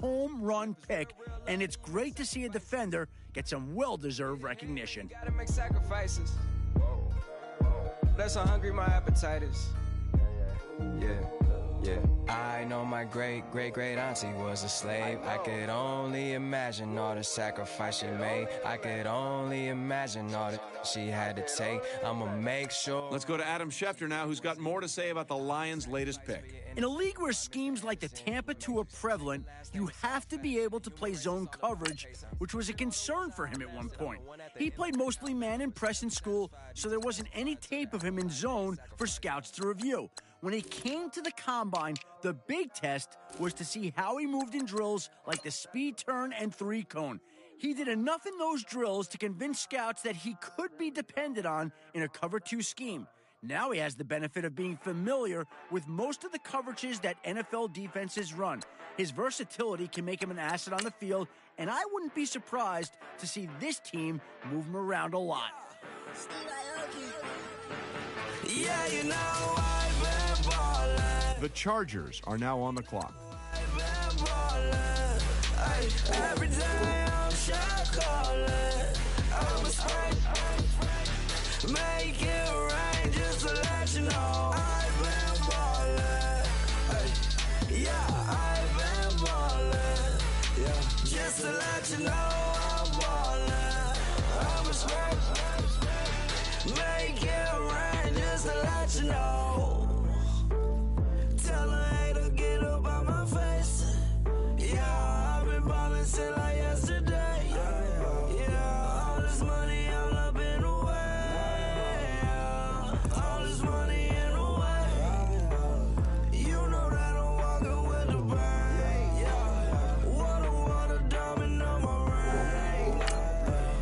home run pick, and it's great to see a defender get some well-deserved recognition. Gotta make sacrifices. Bless how hungry my appetite is. Yeah. I know my great auntie was a slave. I could only imagine all the sacrifice she made. I could only imagine all that she had to take. I'ma make sure. Let's go to Adam Schefter now, who's got more to say about the Lions' latest pick. In a league where schemes like the Tampa 2 are prevalent, you have to be able to play zone coverage, which was a concern for him at one point. He played mostly man and press in school, so there wasn't any tape of him in zone for scouts to review. When he came to the combine, the big test was to see how he moved in drills like the speed turn and 3-cone. He did enough in those drills to convince scouts that he could be depended on in a cover 2 scheme. Now he has the benefit of being familiar with most of the coverages that NFL defenses run. His versatility can make him an asset on the field, and I wouldn't be surprised to see this team move him around a lot. Yeah, you know I've been ballin'. The Chargers are now on the clock. I've been ballin'. Ay, every day I'm shot callin'. I'm a spray. Make it rain just to let you know I've been ballin'. Ay, yeah, I've been ballin'. Yeah, just to let you know I'm ballin'. I'm a spray. Make it rain just to let you know. Tell a hater get up on my face. Yeah, I've been ballin' since like yesterday. Yeah, all this money all up in the way. All this money in the way. You know that I'm walking with the bank. Yeah, water diamond on my ring.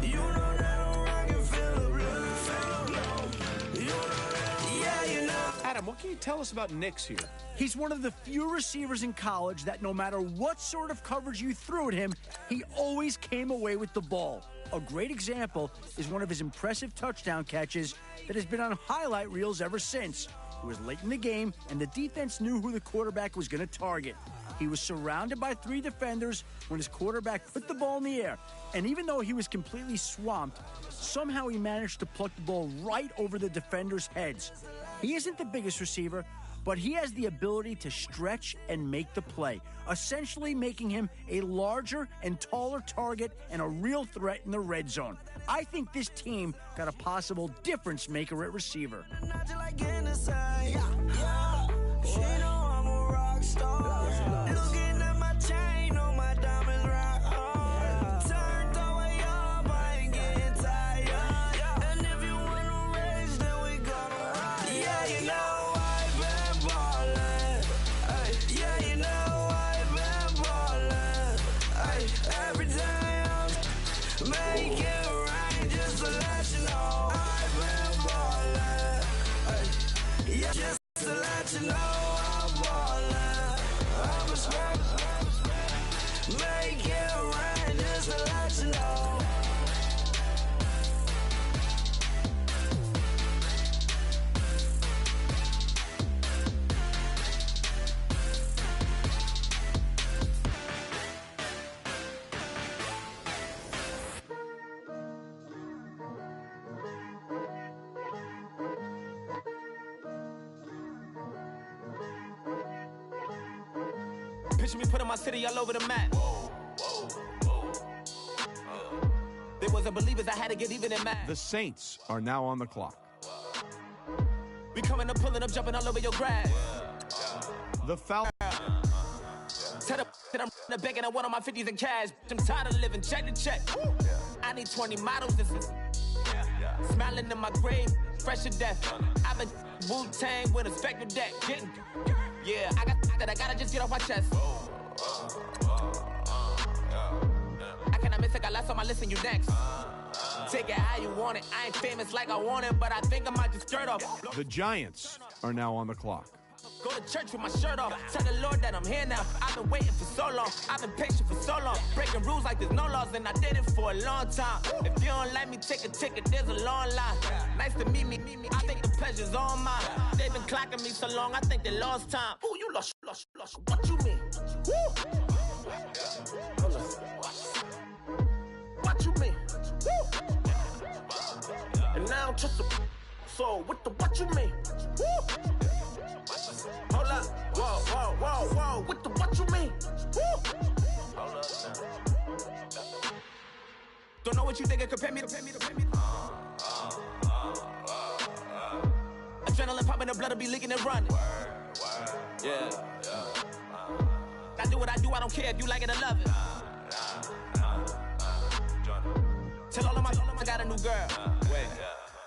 You know that I'm rockin' Philip Blue. You know that, yeah, you know. Adam, what can you tell us about Nix here? He's one of the few receivers in college that no matter what sort of coverage you threw at him, he always came away with the ball. A great example is one of his impressive touchdown catches that has been on highlight reels ever since. It was late in the game, and the defense knew who the quarterback was going to target. He was surrounded by 3 defenders when his quarterback put the ball in the air. And even though he was completely swamped, somehow he managed to pluck the ball right over the defenders' heads. He isn't the biggest receiver, but he has the ability to stretch and make the play, essentially making him a larger and taller target and a real threat in the red zone. I think this team got a possible difference maker at receiver. She know I'm a rock star. Looking at my chain on my diamonds rock hard. Turned the way up, I ain't getting tired. And if you wanna race, then we gonna ride. Yeah, you know I've been ballin'. Ay, yeah, you know I've been ballin'. Ay, every day I'm make it rain just to let you know I've been ballin'. Ay, yeah, just to let you know I'm ballin'. I'm a spray. Make it rain just to let you know. Picture me putting my city all over the map. They wasn't believers, I had to get even in math. The Saints are now on the clock. We coming up, pulling up, jumping all over your grass. The Falcons. Tell them that I'm in the bank and I want all my 50s in cash. I'm tired of living check to check. I need 20 models. This is smiling in my grave, fresh to death. I've been Wu-Tang with a spectral deck. Yeah, I gotta just get off my chest. I cannot miss it, got last on my list and you next. Take it how you want it. I ain't famous like I want it, but I think I might just skirt off. The Giants are now on the clock. Go to church with my shirt off. Tell the Lord that I'm here now. I've been waiting for so long. I've been patient for so long. Breaking rules like there's no laws, and I did it for a long time. If you don't like me, take a ticket. There's a long line. Nice to meet me. I think the pleasure's all mine. They've been clocking me so long, I think they lost time. Ooh, you lost. What you mean? Woo! whoa, what you mean? Woo! Hold up, whoa, what you mean? Woo! Hold up now. Don't know what you think, compare me to adrenaline popping, the blood will be leaking and running. Yeah. I do what I do, I don't care if you like it or love it. Tell all of my I got a new girl. Wait.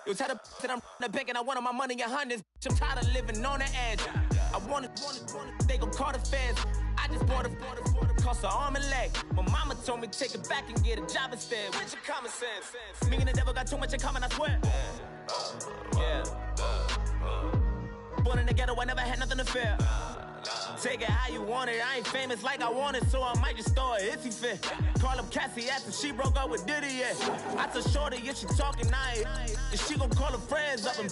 You tell the that I'm the bank and I want all my money in hundreds. I'm tired of living on the edge. I want it, they gon' call the feds. I just bought a cost an arm and leg. My mama told me take it back and get a job instead. Where's your common sense? Me and the devil got too much in common, I swear. Yeah. Born in the ghetto, I never had nothing to fear. Take it how you want it, I ain't famous like I want it, so I might just throw it if he fit. Call up Cassie after she broke up with Diddy, yeah. I told Shorty if she talking, and she gon' call her friends up and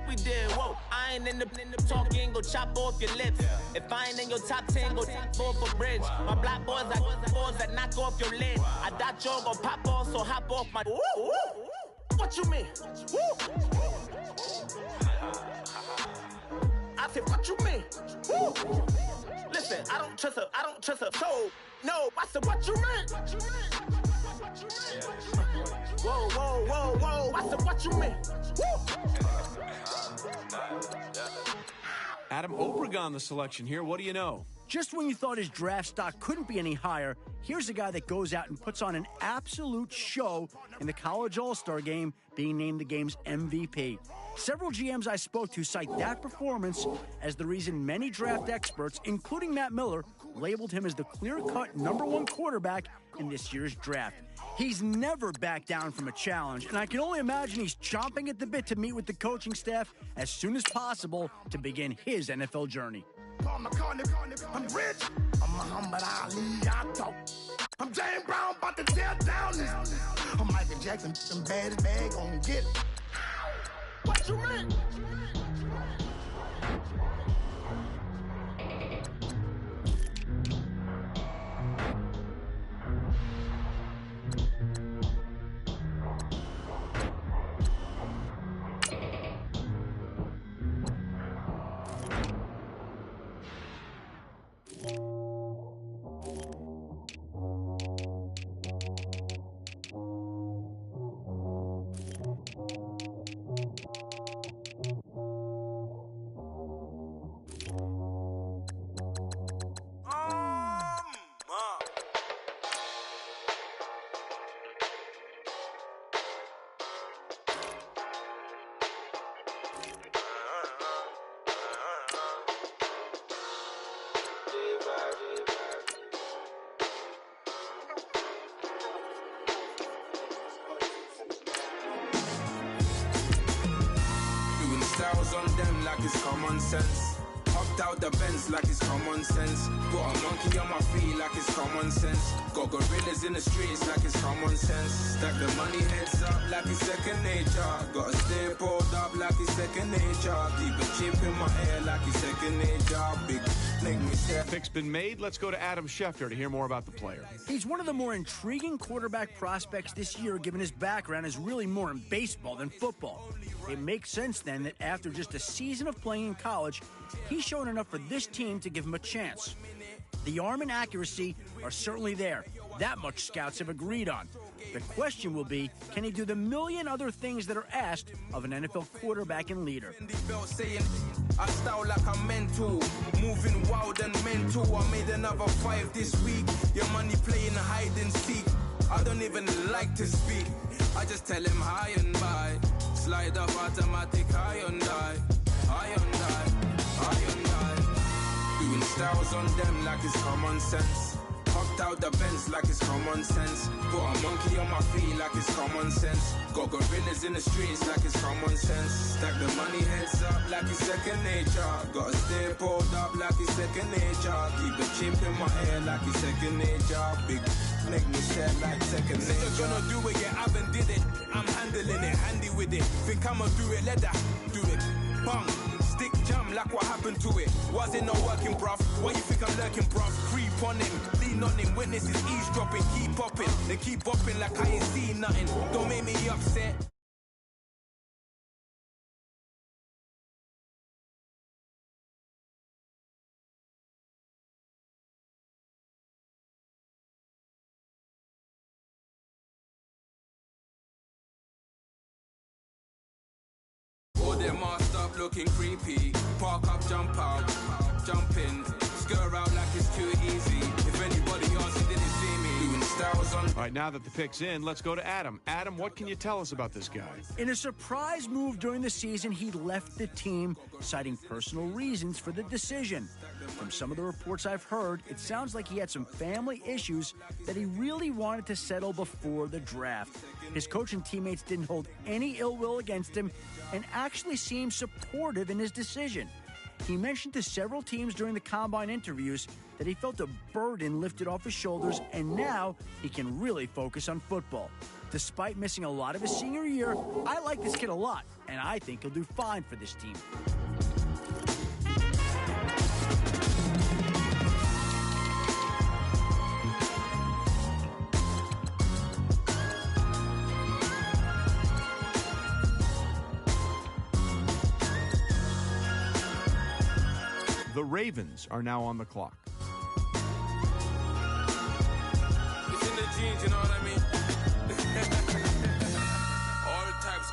we did, whoa. I ain't in the talking, go chop off your lips. If I ain't in your top 10, go top 4 for bridge. My black boys, I got boys that knock off your lid. I thought y'all gon' pop off, so hop off my. What you mean? I said, what you mean? Woo. Listen, I don't trust her, so no. I said, what you mean? Whoa. I said, what you mean? Adam Obregon, the selection here. What do you know? Just when you thought his draft stock couldn't be any higher, here's a guy that goes out and puts on an absolute show in the College All-Star Game, being named the game's MVP. Several GMs I spoke to cite that performance as the reason many draft experts, including Matt Miller, labeled him as the clear-cut #1 quarterback in this year's draft. He's never backed down from a challenge, and I can only imagine he's chomping at the bit to meet with the coaching staff as soon as possible to begin his NFL journey. I'm rich, I'm Muhammad Ali, I talk. I'm James Brown, about to tear down this. I'm Michael Jackson, some bad gon' get it. What you mean? Styles on them like it's common sense. Hopped out the Benz like it's common sense. Got a monkey on my feet like it's common sense. Got gorillas in the streets like it's common sense. Stack the money heads up like it's second nature. Gotta stay pulled up like it's second nature. Keep a chip in my ear like it's second nature. Big make me step. Pick's been made. Let's go to Adam Schefter to hear more about the player. He's one of the more intriguing quarterback prospects this year, given his background is really more in baseball than football. It makes sense then that after just a season of playing in college, he's shown enough for this team to give him a chance. The arm and accuracy are certainly there. That much scouts have agreed on. The question will be, can he do the million other things that are asked of an NFL quarterback and leader? I style like I'm mental, moving wild and mental. I made another 5 this week. Your money playing hide and seek. I don't even like to speak. I just tell him hi and bye. Slide up automatic, high and die. Doing styles on them like it's common sense. Hopped out the Benz like it's common sense. Got a monkey on my feet like it's common sense. Got gorillas in the streets like it's common sense. Stack the money heads up like it's second nature. Gotta stay pulled up like it's second nature. Keep the chip in my ear like it's second nature. Big make me stare like second nature. You're gonna do it, yeah, I haven't did it. I'm handling it, handy with it. Think I'ma do it, let that do it. Bang, stick jam like what happened to it. Was it not working, bruv? Why you think I'm lurking, bruv? Creep on him, lean on him, witnesses eavesdropping. Keep popping, they keep bopping like I ain't seen nothing. Don't make me upset. All them masked up looking creepy. Park up, jump out, jump in. Skirt out like it's too easy. If anybody else didn't see me, doing styles on. All right, now that the pick's in, let's go to Adam. Adam, what can you tell us about this guy? In a surprise move during the season, he left the team, citing personal reasons for the decision. From some of the reports I've heard, it sounds like he had some family issues that he really wanted to settle before the draft. His coach and teammates didn't hold any ill will against him and actually seemed supportive in his decision. He mentioned to several teams during the combine interviews that he felt a burden lifted off his shoulders and now he can really focus on football. Despite missing a lot of his senior year, I like this kid a lot, and I think he'll do fine for this team. The Ravens are now on the clock. It's in the genes, you know what I mean? all types.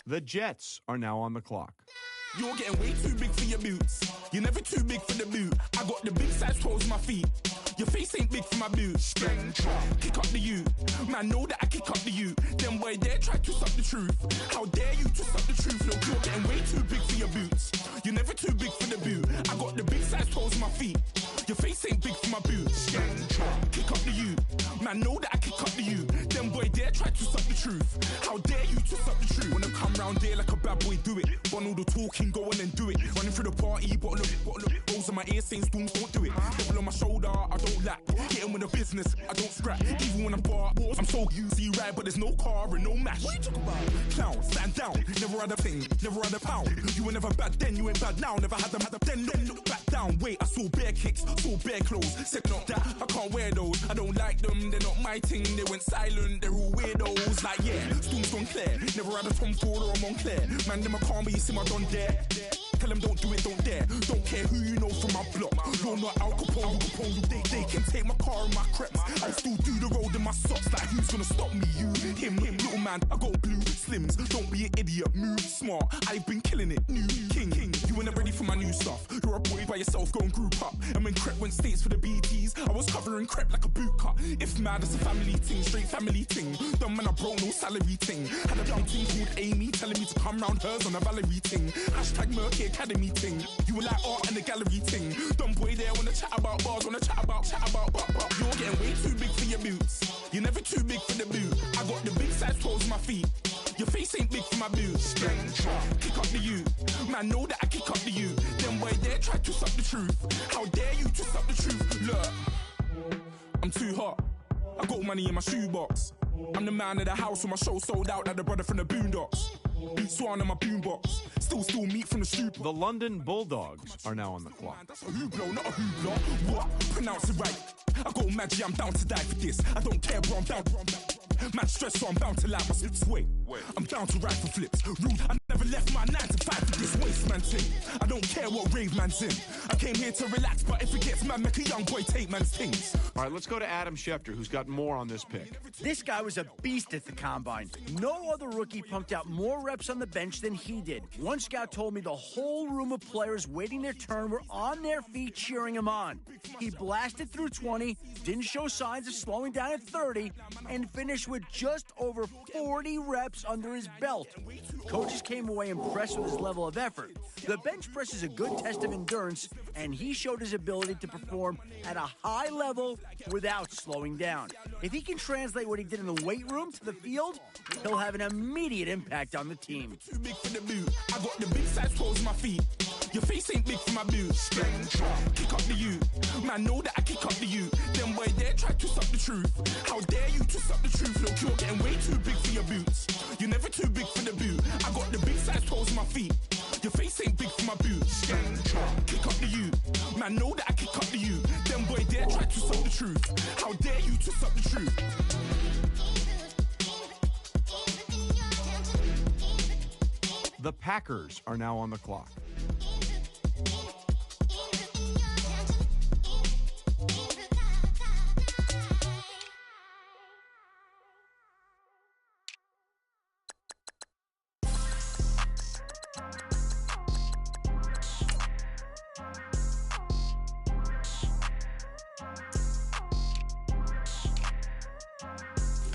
The Jets are now on the clock. You're getting way too big for your boots. You're never too big for the boot. I got the big size toes on my feet. Your face ain't big for my boots. Kick up the you. Man, know that I kick up the you. Them boy dare try to suck the truth. How dare you to suck the truth? Look, you're getting way too big for your boots. You're never too big for the boot. I got the big size toes on my feet. Your face ain't big for my boots. Kick up the you. Man, know that I kick up the you. Them boy dare try to suck the truth. How dare you to suck the truth? When I come round there like a bad boy, do it. Bun all the talking, go on and do it. Running through the party, bottle of rolls on my ear saying storms, don't do it. Double on my shoulder, I don't lack. Getting with the business, I don't scrap. Even when I'm bar, I'm so easy right, but there's no car and no mash. What you talk about? Clown, stand down. Never had a thing, never had a pound. You were never bad then, you ain't bad now. Never had them, then look back down. Wait, I saw bare kicks, saw bare clothes. Said not that, I can't wear those. I don't like them, they're not my thing. They went silent, they're all weirdos. Like yeah, Storm's gone clear. Never had a Tom Ford or a Montclair. Man, them a calm, but you see my done there. Tell them don't do it, don't dare. Don't care who you know from my block. You're not Al Capone, they can take my car and my crepes. I still do the road in my socks. Like who's gonna stop me? You, him, little man. I got blue slims. Don't be an idiot, move smart. I've been killing it, new king. You ain't ready for my new stuff. You're a boy by yourself, go and group up. And when Crep went states for the BTs, I was covering Crep like a boot cut. If mad, it's a family thing, straight family thing. Dumb man, I broke no salary thing. Had a young thing called Amy telling me to come round hers on a Valerie thing. Hashtag Murky Academy thing. You were like art and the gallery thing. Dumb boy there wanna chat about bars, wanna chat about. You're getting way too big for your boots. You're never too big for the boot. I got the big size toes on my feet. Your face ain't big for my boots. Kick up the you. Man, know that I kick up the you. Them boy there try to suck the truth. How dare you to suck the truth? Look, I'm too hot. I got money in my shoebox. I'm the man of the house when my show sold out like the brother from the Boondocks. Beat Swan in my boombox. Still meat from the stoop. The London Bulldogs are now on the clock. That's a hooplo, not a hoopla. What? Pronounce it right. I got magic, I'm down to die for this. I don't care, bro, I'm down. Man stressed, so I'm bound to lie my slips. Wait, I'm down to ride for flips. Rude, I never left my 9 to 5 for this waste man thing. I don't care what rave man's in. I came here to relax, but if it gets mad, make a young boy take man's things. All right, let's go to Adam Schefter, who's got more on this pick. This guy was a beast at the combine. No other rookie pumped out more reps on the bench than he did. One scout told me the whole room of players waiting their turn were on their feet cheering him on. He blasted through 20, didn't show signs of slowing down at 30, and finished with just over 40 reps under his belt. Coaches came away impressed with his level of effort. The bench press is a good test of endurance, and he showed his ability to perform at a high level without slowing down. If he can translate what he did in the weight room to the field, he'll have an immediate impact on the team. Too big for the boot. I got the big size toes on my feet. Your face ain't big for my boots. Kick up the you. Man, know that I kick up the you. Them boy there try to suck the truth. How dare you to suck the truth? Look, you're getting way too big for your boots. You're never too big for the boot. I got the big size toes on my feet. Your face ain't big for my boots. Kick up the you. Man, know that I kick up the you. Them boy there try to suck the truth. How dare you to suck the truth? The Packers are now on the clock.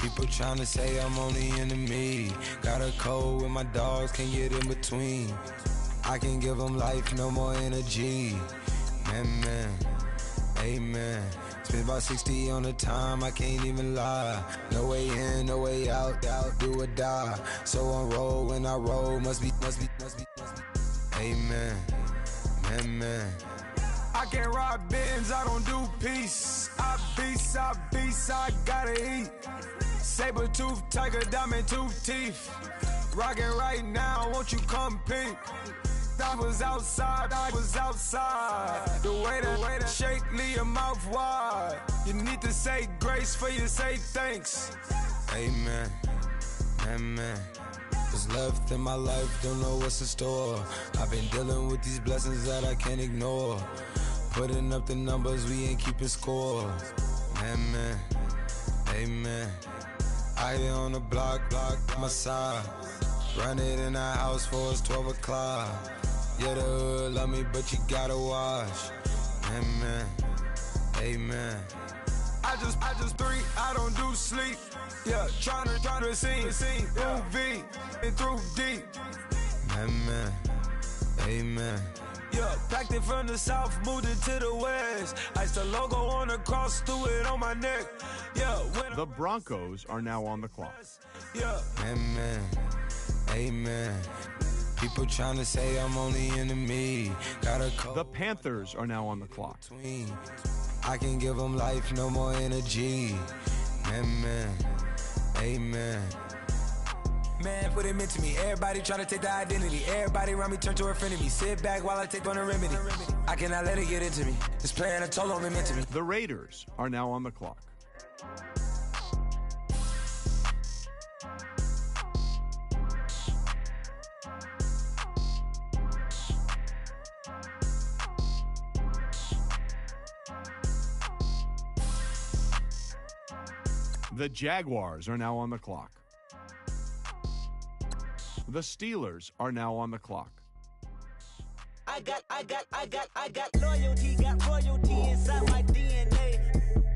People tryna say I'm only enemy. Got a code with my dogs, can't get in between. I can give them life, no more energy. Man, amen. Spent about 60 on the time, I can't even lie. No way in, no way out, do or die. So on roll, when I roll, must be. Amen, man. I can't ride Benz, I don't do peace. I beast, I gotta eat. Saber tooth, tiger, diamond tooth teeth. Rockin' right now, won't you come peep? I was outside. The way that shake, leave your mouth wide. You need to say grace for you say thanks. Amen, what's left in my life, don't know what's in store. I've been dealing with these blessings that I can't ignore. Putting up the numbers, we ain't keeping score. Amen. I here on the block, my side. Run it in the house for us 12 o'clock. Yeah, the hood love me, but you gotta watch. Amen. I just three, I don't do sleep. Yeah, tryna see through V and through deep. Amen. Yeah, packed it from the south, moved it to the west. Iced the logo on the cross, threw it on my neck. Yeah, The Broncos are now on the clock. Yeah, amen. People tryna say I'm only enemy. Got a code. The Panthers are now on the clock. I can give them life, no more energy. Amen. Man, what it meant to me. Everybody tryna take the identity. Everybody around me turn to a friend of me. Sit back while I take on a remedy. I cannot let it get into me. This playing a toll on me mentally. The Raiders are now on the clock. The Jaguars are now on the clock. The Steelers are now on the clock. I got loyalty, got royalty inside my DNA.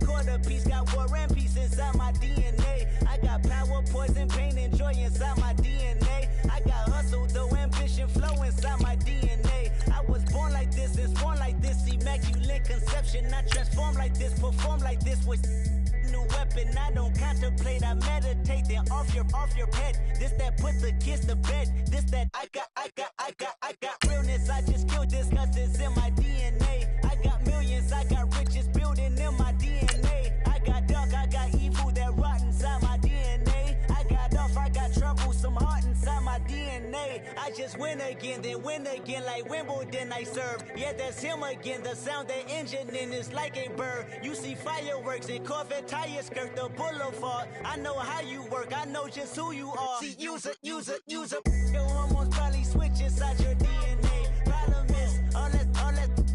Quarter piece, got war and peace inside my DNA. I got power, poison, pain, and joy inside my DNA. I got hustle, though, ambition, flow inside my DNA. I was born like this and sworn like this, immaculate conception. I transform like this, perform like this with new weapon. I don't contemplate, I meditate, then off your head. This that put the kids to bed. This that I got realness. I just killed this cause it's in my DNA. I got millions, I got riches building in my DNA. I got dark, I got evil that rot inside my DNA. I got off, I got trouble, some heart inside my DNA. I just win again, then win again like Wimbledon I serve. Yeah, that's him again, the sound that engine in is like a bird. You see fireworks and Corvette tires skirt the boulevard. I know how you work, I know just who you are. See, use it. Your hormones probably switch inside your DNA. Problem is, all that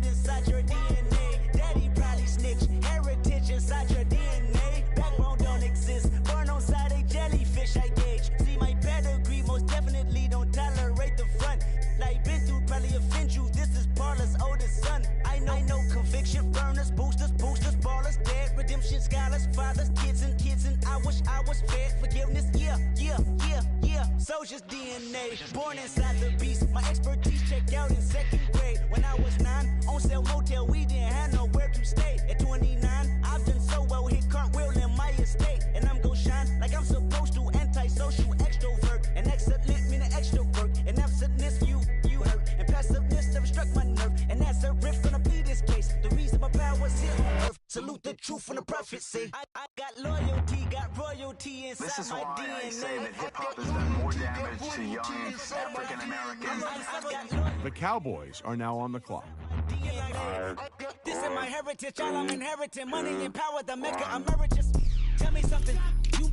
inside your DNA. Daddy probably snitch, heritage inside your DNA. Backbone don't exist, born on side a jellyfish I gauge. See my pedigree, most definitely don't tolerate the front. Like been through, probably offend you, this is Paula's oldest son. I know conviction, burners, boosters, ballers, dead, redemption, scholars, fathers, kids and I wish I was fed forgiveness, yeah. Soldier's DNA, born inside the beast. My expertise checked out in second grade. When I was 9, on sale motel, we didn't have nowhere to stay. At 29, I've done so well, hit cartwheel in my estate. And I'm gon' shine like I'm supposed to, antisocial extrovert. And excellent meaning extra work. And absentness, you hurt. And passiveness never struck my nerve. And that's a riff gonna be this case. The reason my power's here on earth. Salute the truth from the prophecy. I got loyalty, got royalty inside This is my why DNA. I say that hip-hop has done more damage to young African Americans. The Cowboys are now on the clock. This is my heritage, all I'm inheriting. Money and power, the Mecca emeritus. Tell me something, you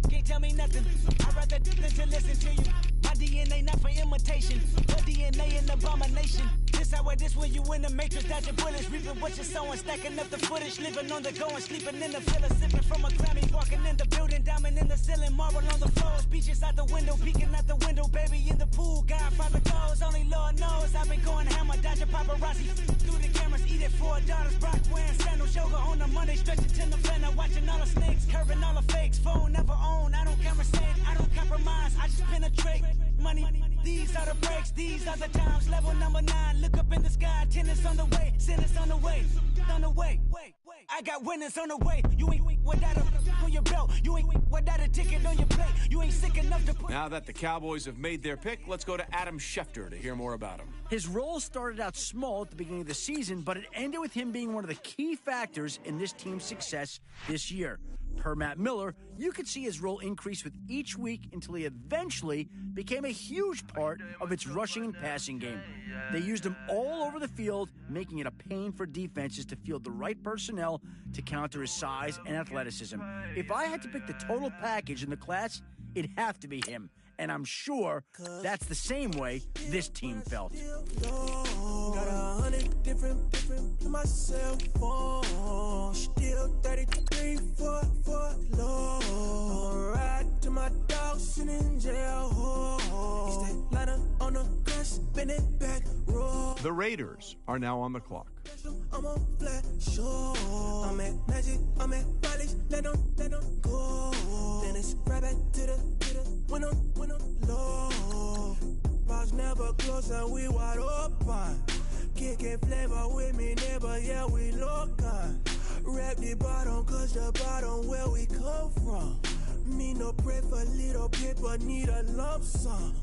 can't tell me nothing. I'd rather do than to listen to you. My DNA not for imitation. Her DNA an abomination. This how this when you in the matrix, dodging bullets, reaping what you're sowing, stacking up the footage, living on the go and sleeping in the villa, sipping from a Grammy, walking in the building, diamond in the ceiling, marble on the floors, beaches out the window, peeking out the window, baby in the pool, Godfather goes, only Lord knows I've been going hammer, dodging paparazzi, through the cameras, eat it 4 daughters, Brock wearing sandals, yoga on a Monday, stretching to the November, watching all the snakes, curving all the fakes, phone never own, I don't conversate, I don't compromise, I just penetrate, money, these are the breaks, these are the times, level number 9, look up in the sky, tennis on the way, sinners on the way, on the way, I got winners on the way, you ain't without a on your belt, you ain't without a ticket on your plate, you ain't sick enough to put... Now that the Cowboys have made their pick, let's go to Adam Schefter to hear more about him. His role started out small at the beginning of the season, but it ended with him being one of the key factors in this team's success this year. Per Matt Miller, you could see his role increase with each week until he eventually became a huge part of its rushing and passing game. They used him all over the field, making it a pain for defenses to field the right personnel to counter his size and athleticism. If I had to pick the total package in the class, it'd have to be him. And I'm sure that's the same way this team felt. Got 100 different myself on. Still 33 for low. Ride to my dog sitting in jail. Stay ladder on the grass, spin it back, roll. The Raiders are now on the clock. I'm on flat shore. I'm at magic, I'm at polish, let them go. Then it's right back to the when I'm low. Bars never close and we wide open. Kicking flavor with me, neighbor, yeah, we local. Rap the bottom, cause the bottom where we come from. Me no pray for little paper, need a lump sum.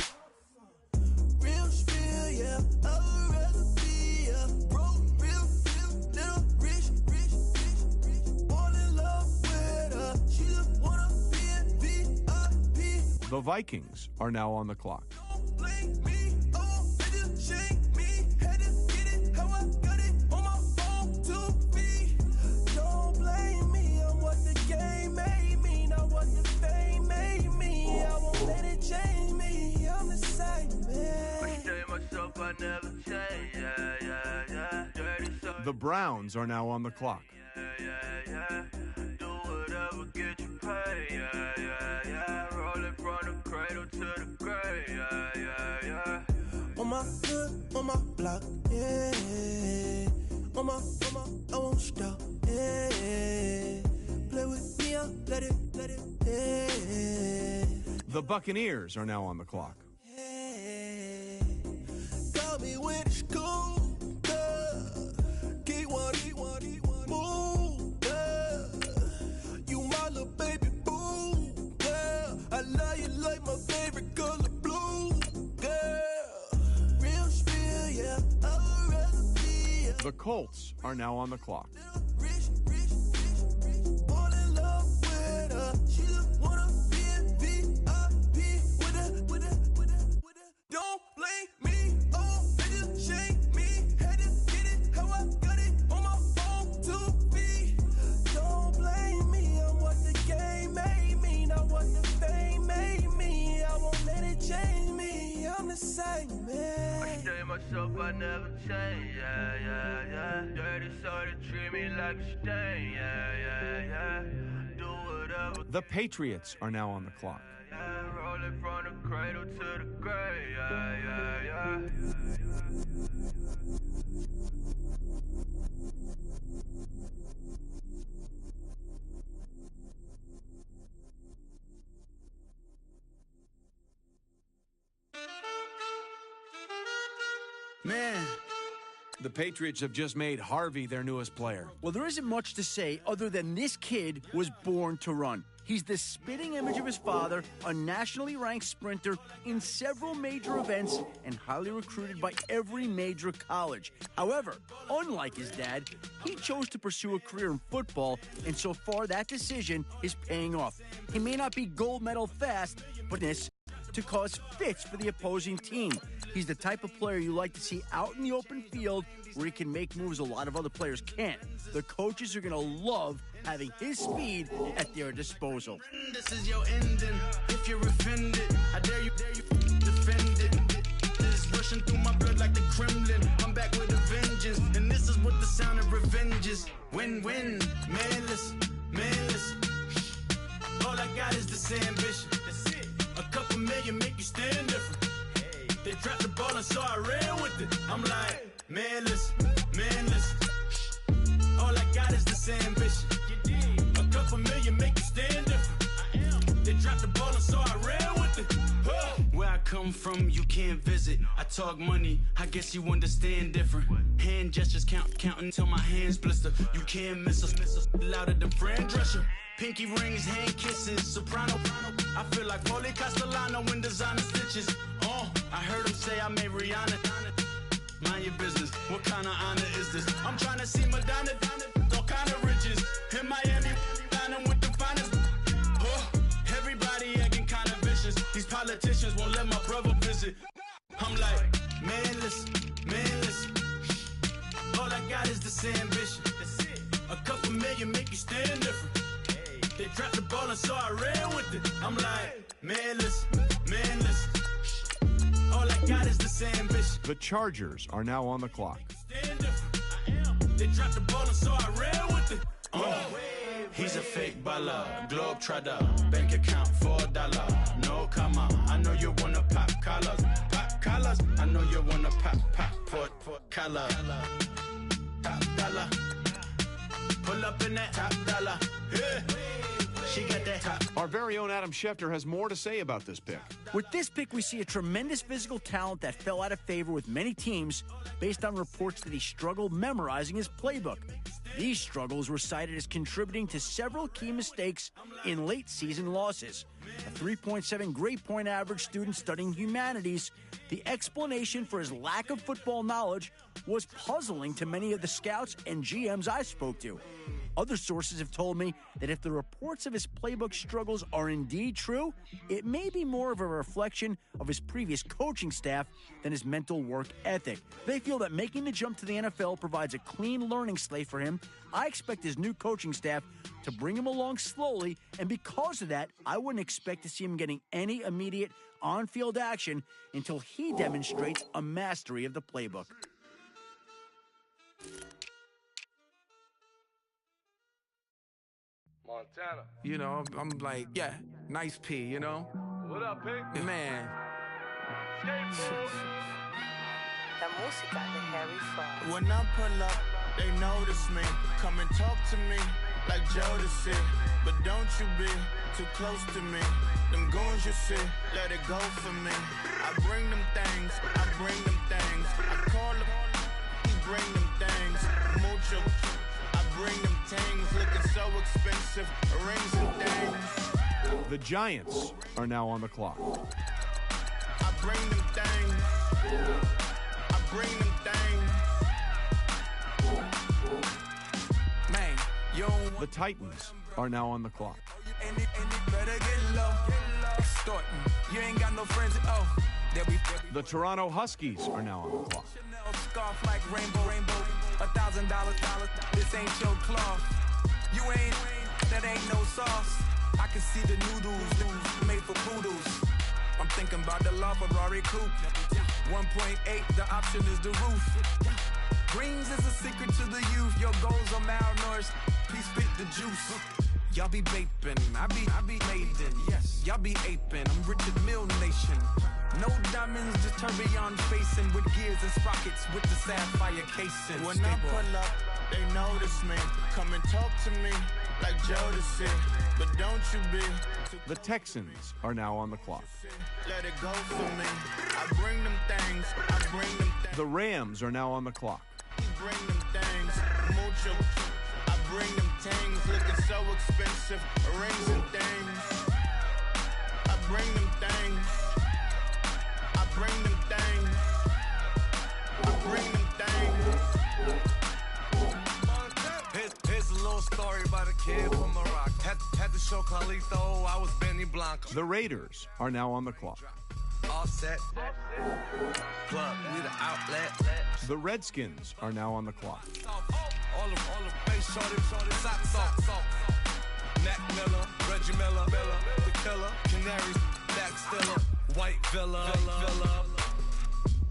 Real spill, yeah, I'd rather be a broke, real, little rich. All in love with her, she just wanna be a VIP. The Vikings are now on the clock. Don't blame me, oh, they just shame me. Had to get it, how I got it, on my phone, 2 feet. Don't blame me, I'm what the game made me, not what the fame made me. I won't let it change me, I'm the same man. I stay myself, I never change, yeah. The Browns are now on the clock. Yeah. Do whatever, get you paid, yeah. Rolling from the cradle to the grave, yeah. On my foot, on my block, yeah. On my, I won't stop, yeah. Play with me, I'll let it, yeah. The Buccaneers are now on the clock. Yeah. Got me when it's cool, Keep one, move, yeah. You my little baby boo, yeah. I love you like my favorite color blue, girl. Real spill, yeah. I'd rather be The Colts are now on the clock. rich. All in love with her. She just wanna be a VIP with her. Don't blame me, oh, they just shame me. Had to get it, how I got it, on my phone, 2 feet. Don't blame me, I'm what the game made me, not what the fame made me. I won't let it change me, I'm the same man. I stay myself, I never change, yeah. Dirty soda, treat me like a stain, yeah. Do whatever. The Patriots are now on the clock. Rolling from the cradle to the grave, yeah. Man, the Patriots have just made Harvey their newest player. Well, there isn't much to say other than this kid was born to run. He's the spitting image of his father, a nationally ranked sprinter in several major events and highly recruited by every major college. However, unlike his dad, he chose to pursue a career in football, and so far that decision is paying off. He may not be gold medal fast, but this to cause fits for the opposing team. He's the type of player you like to see out in the open field where he can make moves a lot of other players can't. The coaches are going to love having his speed at their disposal. This is your ending. If you're offended, I dare you defend rushing through my blood like the Kremlin. I'm back with a vengeance, and this is what the sound of revenge is. Win-win, manless, manless. All I got is this ambition. That's it. A couple million make you stand different. Hey. They dropped the ball and so I ran with it. I'm like, manless, manless. All I got is this ambition. A couple million make you stand different. I am. They dropped the ball and so I ran with it. Where I come from, you can't visit. I talk money, I guess you understand different. Hand gestures counting till my hands blister. You can't miss us, louder than Fran Drescher. Pinky rings, hand kisses, soprano. I feel like Paulie Castellano in designer stitches. I heard him say I made Rihanna. Mind your business, what kind of honor is this? I'm trying to see Madonna, all kind of riches. In Miami, dining with the finest. Everybody acting kind of vicious. These politicians won't let my brother visit. I'm like, manless, manless. All I got is this ambition. A couple million make you stand different. They dropped the ball and so I ran with it. I'm like, manless, manless. All I got is this ambition. The Chargers are now on the clock. Stand different. I am. They dropped the ball and so I ran with it. He's a fake baller, globe trotter, bank account $4. No comma, I know you wanna pop collars. Pop collars, I know you wanna pop collar. Top dollar, pull up in that top dollar. Yeah. She got that top. Our very own Adam Schefter has more to say about this pick. With this pick, we see a tremendous physical talent that fell out of favor with many teams based on reports that he struggled memorizing his playbook. These struggles were cited as contributing to several key mistakes in late-season losses. A 3.7 grade point average student studying humanities, the explanation for his lack of football knowledge was puzzling to many of the scouts and GMs I spoke to. Other sources have told me that if the reports of his playbook struggles are indeed true, it may be more of a reflection of his previous coaching staff than his mental work ethic. They feel that making the jump to the NFL provides a clean learning slate for him. I expect his new coaching staff to bring him along slowly, and because of that, I wouldn't expect to see him getting any immediate on-field action until he demonstrates a mastery of the playbook. Montana. You know, I'm like, yeah, nice P, you know? What up, Pink? Man. When I pull up, they notice me. Come and talk to me like Jodeci. But don't you be too close to me. Them goons you see, let it go for me. I bring them things, I bring them things. I call them, he bring them things. Mucho, I bring them things. Looking so expensive, rings and things. The Giants are now on the clock. I bring them things. I bring them things. Man, you don't The Titans are now on the clock. and it better get low. Extorting. You ain't got no friends. Oh, they'll be The Toronto Huskies are now on the clock. Chanel scarf like rainbow. $1,000. This ain't your cloth. You ain't, that ain't no sauce. I can see the noodles made for poodles. I'm thinking about the LaFerrari coupe. 1.8, the option is the roof. Greens is a secret to the youth. Your goals are malnourished. Please spit the juice. Y'all be vaping, I be maiden. Yes, y'all be aping. I'm Richard Mill Nation. No diamonds, just tourbillon facing with gears and sprockets with the sapphire casing. When I pull up, they notice me. Come and talk to me like Jodeci. But don't you be too The Texans are now on the clock. let it go for me. I bring them things, I bring them things. The Rams are now on the clock. Bring them things, mucho. I bring them things, looking so expensive, rings and things. I bring them things. I bring them things. I bring them things. Here's a little story about a kid from Morocco. Had to show Carlito I was Benny Blanco. The Raiders are now on the clock. All set. Plug, we the outlet. The Redskins are now on the clock. All the face shorty, socks off. Mac Miller, Reggie Miller, the killer, Canaries, Back Stiller, White Villa.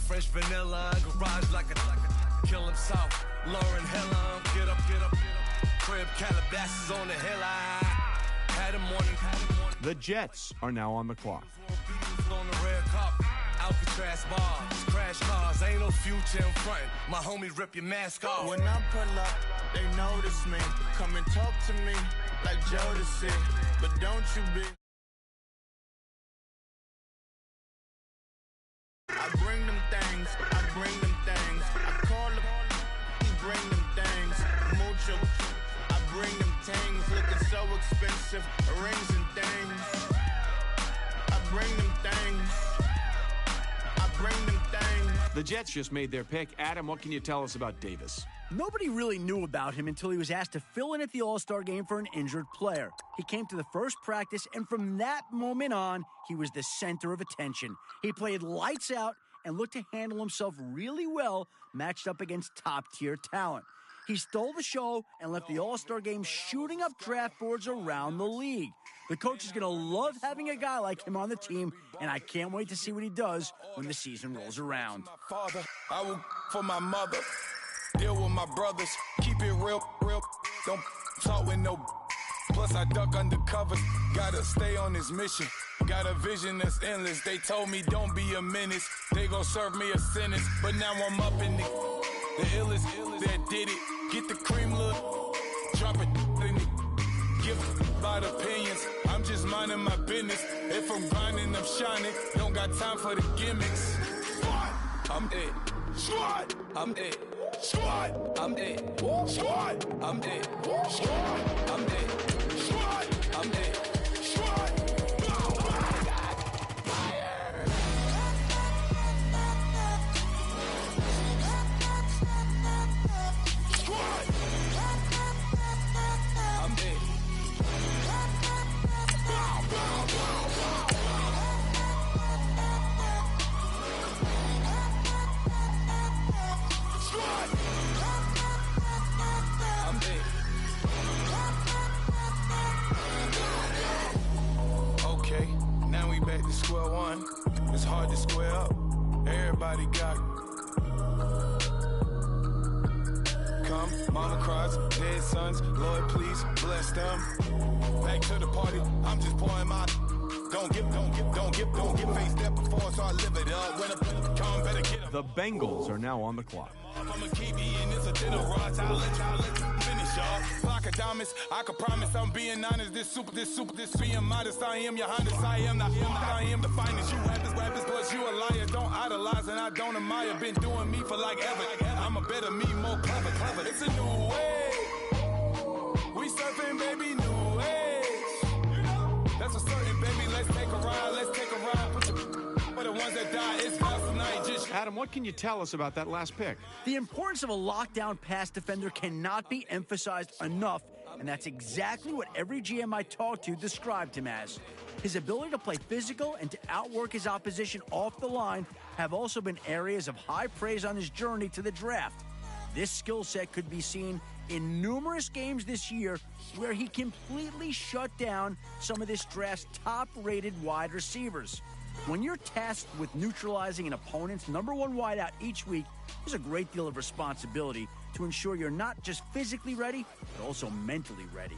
French vanilla, garage like a kill him soft. Lauren Hill, get up. Crib Calabasas on the hill. I had a morning. The Jets are now on the clock. On the red carpet, Alcatraz bars, crash cars, ain't no future in front. My homies rip your mask off. When I pull up, they notice me. Come and talk to me like Jodeci, but don't you be. I bring them things, I call them, bring them things, mucho. I bring them things, looking so expensive, rings and things. I bring them things. The Jets just made their pick. Adam, what can you tell us about Davis? Nobody really knew about him until he was asked to fill in at the All-Star game for an injured player. He came to the first practice, and from that moment on, he was the center of attention. He played lights out and looked to handle himself really well, matched up against top-tier talent. He stole the show and left the All-Star game shooting up draft boards around the league. The coach is going to love having a guy like him on the team, and I can't wait to see what he does when the season rolls around. Father, I will for my mother. Deal with my brothers. Keep it real. Don't talk with no. Plus I duck under covers. Gotta stay on this mission. Got a vision that's endless. They told me don't be a menace. They gon' serve me a sentence. But now I'm up in the illest that did it. Get the cream look. Drop it in it. Give about opinions. I'm just minding my business. If I'm grinding, I'm shining. Don't got time for the gimmicks. Squad, I'm it. Squad, I'm it. Squad, I'm it. Squad, I'm it. Squad, I'm it. Squad, I'm it. Squad. Back to square one. It's hard to square up. Everybody got come, mama cries, dead sons. Lord, please bless them. Back to the party. I'm just pouring my. Don't get face that before, so I live it up. When I come, better get up. The Bengals are now on the clock. I'ma keep eating this a dinner rod. I'll let y'all finish, y'all. Flock of diamonds, I can promise I'm being honest. This being modest. I am your highness. I am the finest. You rappers, plus you a liar. Don't idolize and I don't admire. Been doing me for like ever. I'm a better me, more clever. It's a new way. We surfing, baby, new age. That's a certain, baby. Let's take a ride. Put your for the ones that die, it's house tonight. Adam, what can you tell us about that last pick? The importance of a lockdown pass defender cannot be emphasized enough, and that's exactly what every GM I talked to described him as. His ability to play physical and to outwork his opposition off the line have also been areas of high praise on his journey to the draft. This skill set could be seen in numerous games this year where he completely shut down some of this draft's top-rated wide receivers. When you're tasked with neutralizing an opponent's #1 wideout each week, there's a great deal of responsibility to ensure you're not just physically ready, but also mentally ready.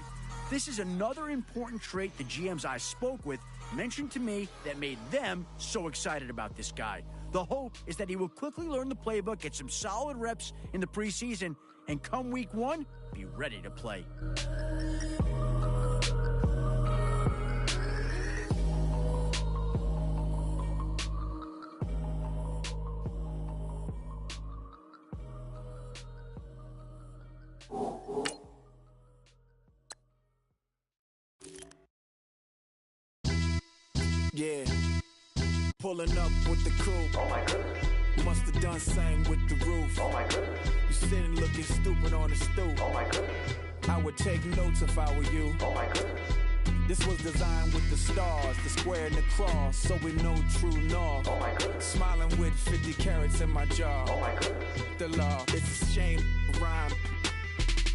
This is another important trait the GMs I spoke with mentioned to me that made them so excited about this guy. The hope is that he will quickly learn the playbook, get some solid reps in the preseason, and come week 1, be ready to play. Yeah, pulling up with the crew. Oh my goodness. Must have done same with the roof. Oh my goodness. You sitting looking stupid on the stoop. Oh my goodness. I would take notes if I were you. Oh my goodness. This was designed with the stars, the square and the cross, so we know true north. Oh my goodness. Smiling with 50 carats in my jaw. Oh my goodness. The law, it's a shame, rhyme.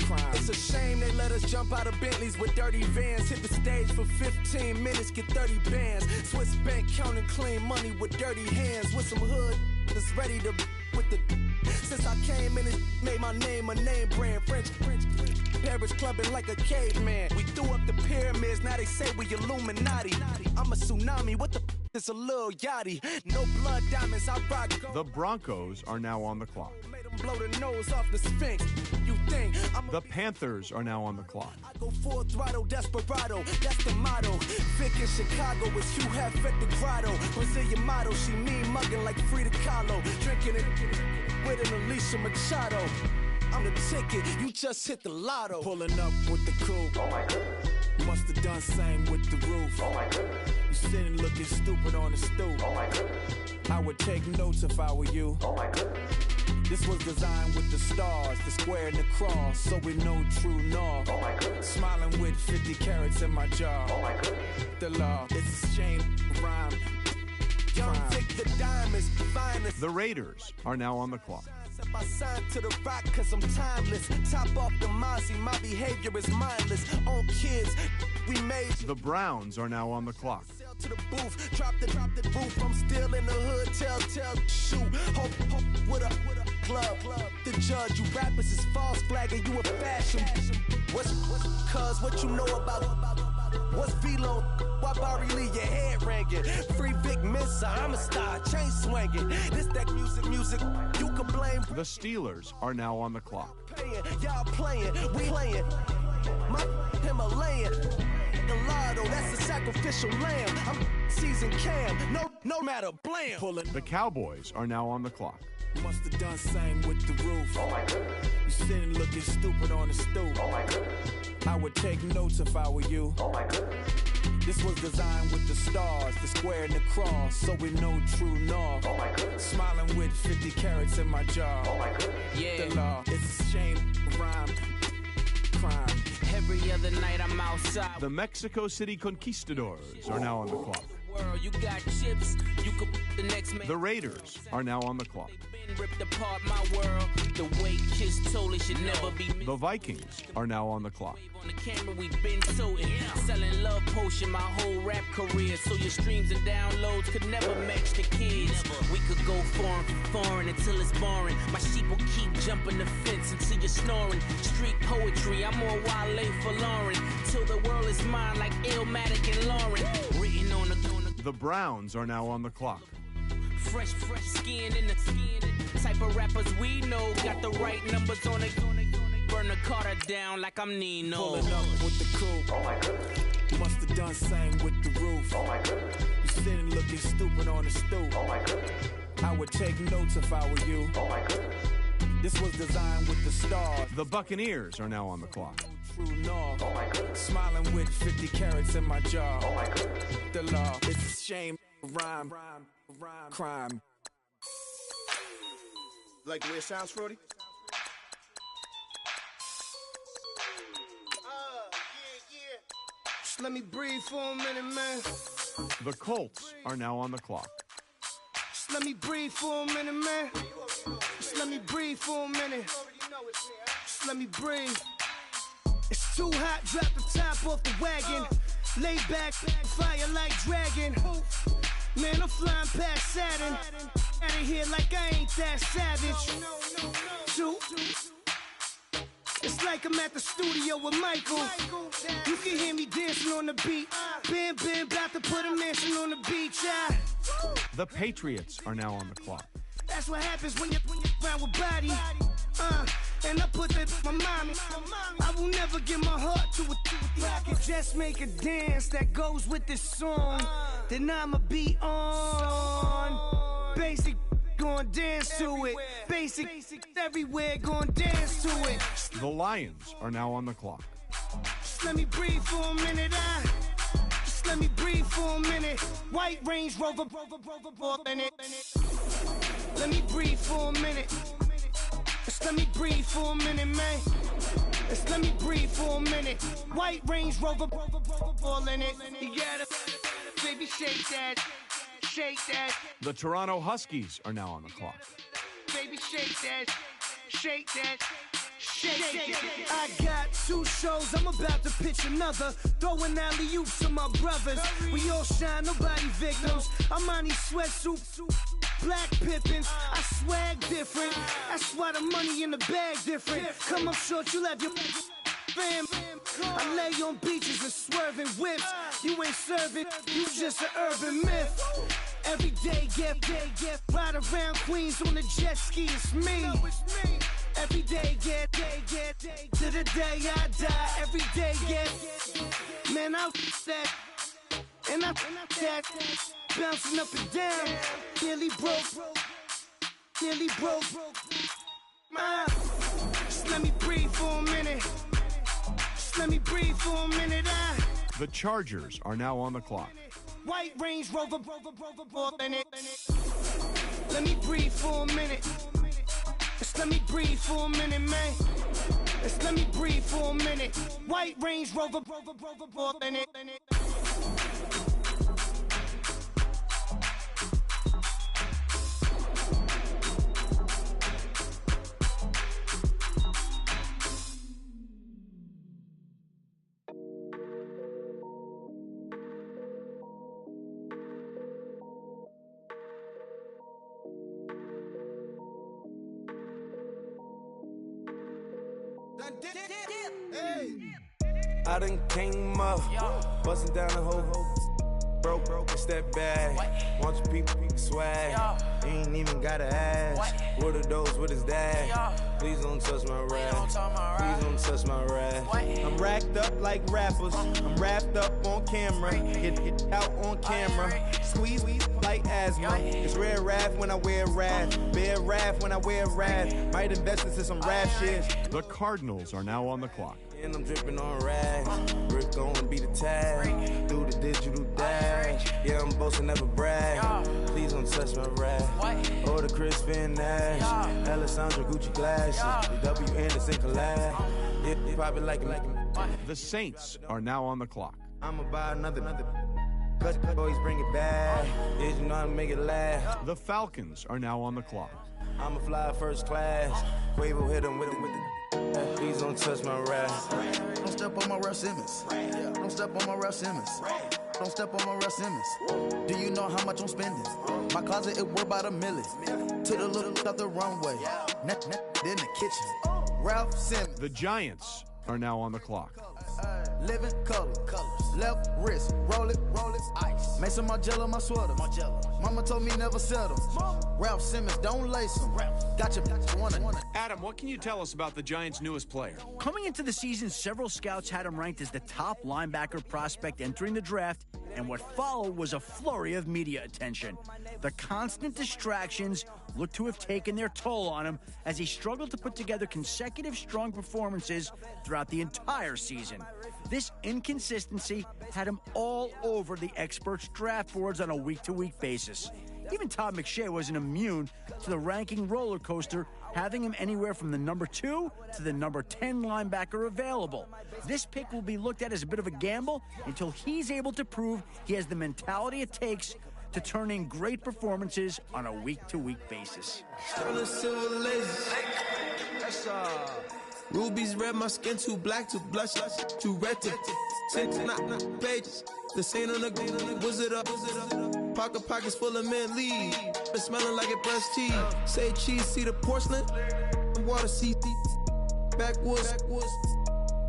Crime. It's a shame they let us jump out of Bentleys with dirty vans. Hit the stage for 15 minutes, get 30 bands. Swiss bank counting clean money with dirty hands. With some hood That's ready to with the. Since I came in and made my name a name brand. French, Paris clubbing like a caveman. We threw up the pyramids, now they say we Illuminati. I'm a tsunami, what the is a little yachty. No blood diamonds, I rock gold. The Broncos are now on the clock. Made them blow the nose off the Sphinx. You think I'm The Panthers are now on the clock. I go full throttle, desperado, that's the motto. Vic in Chicago is Hugh Hef at the grotto. Brazilian model, she mean mugging like Frida Kahlo. Drinking it with an Alicia Machado. I'm the ticket, you just hit the lotto. Pulling up with the coupe. Oh my goodness. Must have done same with the roof. Oh my goodness. You sitting looking stupid on the stoop. Oh my goodness. I would take notes if I were you. Oh my goodness. This was designed with the stars, the square and the cross, so we know true north. Oh my goodness. Smiling with 50 carats in my jaw. Oh my goodness. The law, it's a shame, rhyme. Young Vic, the diamonds, finest. The Raiders are now on the clock. I signed to the rock cause I'm timeless. Top off the Mozzie, my behavior is mindless. On kids, we made The Browns are now on the clock. sell to the booth. Drop the booth. I'm still in the hood. Tell, shoot. Hope with a club. The judge, you rappers is false flagging. You a fashion. What's cuz what you know about? What's Velo? Why Barry Lee your head ringing? Free Vic Mensa, I'm a star, chain swinging. This that music, you can blame. The Steelers are now on the clock. Y'all playing, we playing. My Himalayan, Gallardo, that's a sacrificial lamb. I'm season cam, no matter, blam. Pulling. The Cowboys are now on the clock. Must have done same with the roof. Oh my goodness. You sitting looking stupid on the stoop. Oh my goodness. I would take notes if I were you. Oh my goodness. This was designed with the stars, the square and the cross, so we know true north. Oh my goodness. Smiling with 50 carats in my jaw. Oh my goodness. Yeah. The law, it's a shame, rhyme, crime. Every other night I'm outside. The Mexico City Conquistadors are now on the clock. World, you got chips, you could the next man. The Raiders are now on the clock. Been ripped apart my world. The way Kiss told it should never be me. The Vikings are now on the clock. On the camera we been toting. Selling love potion my whole rap career. So your streams and downloads could never match the kids. We could go foreign until it's boring. My sheep will keep jumping the fence until you're snoring. Street poetry, I'm more Wale for Lauren. Till the world is mine like Illmatic and Lauren. Written on the The Browns are now on the clock. fresh skin in the type of rappers we know. Got the right numbers on it. Burn the Carter down like I'm Nino. Pulling up with the coupe. Oh my goodness. Must have done same with the roof. Oh my goodness. You sitting looking stupid on the stoop. Oh my goodness. I would take notes if I were you. Oh my goodness. This was designed with the stars. The Buccaneers are now on the clock. True north. Oh my goodness. Smiling with 50 carats in my jaw. Oh my goodness. The law, it's a shame, rhyme, crime. Like the way it sounds, Frody? Just let me breathe for a minute, man. The Colts are now on the clock. Just let me breathe for a minute, man. Just let me breathe for a minute. Just let me breathe. It's too hot, drop the top off the wagon. Lay back, fire like dragon. Man, I'm flying past Saturn. Out of here like I ain't that savage. Shoot. It's like I'm at the studio with Michael. You can hear me dancing on the beat. Ben, about to put a mansion on the beach. The Patriots are now on the clock. That's what happens when you're around with body. And I put that my mommy. I will never give my heart to a I can just make a dance that goes with this song. Then I'ma be on. Basic, gon' dance to it. Basic, everywhere, gon' dance to it. The Lions are now on the clock. Just let me breathe for a minute. Just let me breathe for a minute. White Range Rover, in it. Let me breathe for a minute. Just let me breathe for a minute, man. Just let me breathe for a minute. White Range Rover, all in it. You gotta, baby, shake that. Shake that. The Toronto Huskies are now on the clock. Baby, shake that. Shake that. Shake that. I got 2 shows, I'm about to pitch another. Throwing alley-oops to my brothers. We all shine, nobody victims. I'm on these sweatsuits. black Pippins. I swag different. That's why the money in the bag different. Come up short, you left your fam. I lay on beaches and swerving whips. You ain't serving, you just an urban myth. Every day, get ride around Queens on the jet ski. It's me. Every day, get to the day I die. Every day, get man, I that and I that bouncing up and down. Nearly broke. Just let me breathe for a minute. The Chargers are now on the clock. White Range Rover, in it. Let me breathe for a minute. Just let me breathe for a minute, man. Just let me breathe for a minute. White Range Rover, in it. I done came up, bustin' down the whole broke, it's that bad. Want your people swag, ain't even gotta ask. What are those, what is that? Please don't touch my rap, please don't touch my rap. I'm racked up like rappers, I'm wrapped up on camera, hit out on camera, squeeze like asthma. It's rare wrath when I wear wrath, bare wrath when I wear wrath. Might invest into some rap shit. The Cardinals are now on the clock. And I'm dripping on rags. Rick gon' be the tag. Do the digital dash. Yeah, I'm boasting, never brag. Please don't touch my rap. Or the Chris Van Nash. Alessandra Gucci glasses. The W Anderson collab. Yeah, you probably like it. The Saints are now on the clock. I'ma buy another. Cause always bring it back. Yeah, you know how to make it laugh. The Falcons are now on the clock. I'ma fly first class. Quavo hit him with the. Please don't touch my rap. Don't step on my Ralph Simmons. Don't step on my Ralph Simmons. Don't step on my Ralph Simmons. Do you know how much I'm spending? My closet, it worth about $1 million. To the little up the runway. In the kitchen. Ralph Simmons. The Giants are now on the clock. Living colors. Left wrist. Roll it, ice. Mason Margiela, my sweater. Mama told me never settle. Ralph Simmons, don't lace him. Got your wanna. Adam, what can you tell us about the Giants' newest player? Coming into the season, several scouts had him ranked as the top linebacker prospect entering the draft, and what followed was a flurry of media attention. The constant distractions looked to have taken their toll on him as he struggled to put together consecutive strong performances throughout the entire season. This inconsistency had him all over the experts' draft boards on a week-to-week basis. Even Todd McShay wasn't immune to the ranking roller coaster, having him anywhere from the number 2 to the number 10 linebacker available. This pick will be looked at as a bit of a gamble until he's able to prove he has the mentality it takes to turn in great performances on a week-to-week basis. Rubies red, my skin too black to blush, too red to six, not pages. The scene on the wizard up. Pockets full of mint lead. Been smelling like it brushed teeth. Say cheese, see the porcelain. Water, see backwoods.